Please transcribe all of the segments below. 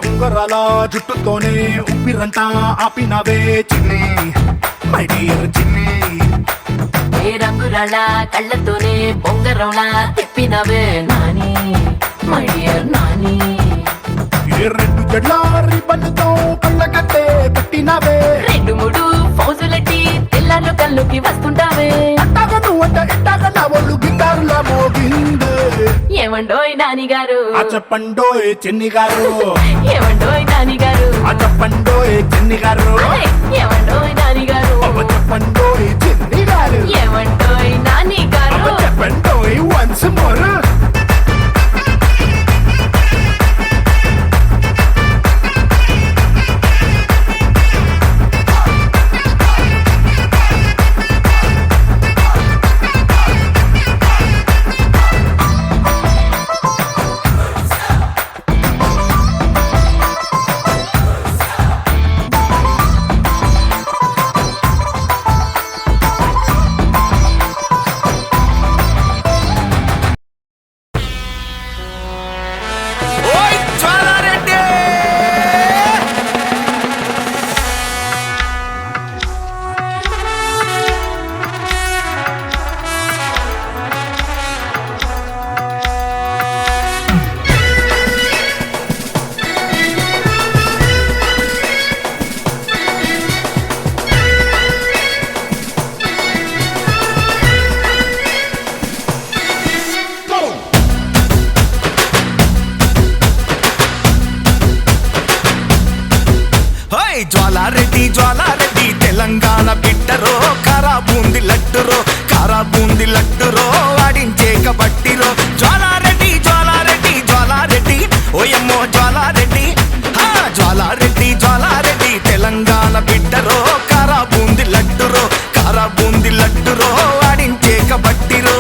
ఉంగరాల జుట్టుతోనే ఉప్పిరంతా ఆపినవే చిన్ని my dear చిన్ని ఏ రంగురాళ్ళ కళ్ళతోనే బొంగరంలా తిప్పినవే నాని మై డియర్ నాని ఏ రెండు జడ్ల రిబ్బన్తో కళ్ళ కట్టే కట్టినవే రెండు మూడు ఫౌజులెట్టి తెల్లార్లు కళ్ళుకి వస్తుంటావే అట్టాగా నువ్వంట ఇట్టాగా నా ఒళ్ళు గిటారులా మోగిందే ఏమండోయ్ నాని గారు ఆ చెప్పండోయ్ చిన్ని గారు ఏమండోయ్ నాని గారు ఆ చెప్పండోయ్ చిన్ని గారు ఏమండోయ్ నాని గారు చెప్పండోయ్ చిన్ని గారు ఏమండోయ్ నాని గారు చెప్పండోయ్ వన్స్ మోర్ జ్వాలారెడ్డి తెలంగాణ బిడ్డరో కారా బూంది లడ్డురో వాడించేక బట్టిరో జ్వాలారెడ్డి ఓయమ్మో జ్వాలారెడ్డి తెలంగాణ బిడ్డరో కారా బూంది లడ్డురో వాడించేక బట్టిరో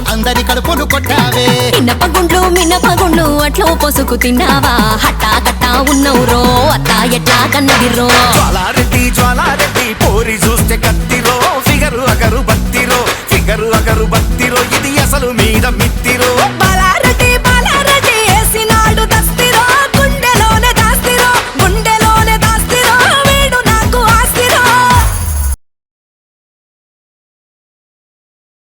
అందరి కడుపులు కొట్టావే మినపగుండ్లు అట్లో పొసుకు తిన్నావా హట్టా కట్టా ఉన్నవురో అత్త ఎట్లా కన్నదిరో జ్వాలారెడ్డి పోరి చూస్తే కత్తిరో ఫిగరు అగరు బత్తిరో ఇది అసలు మీద మిత్తిరో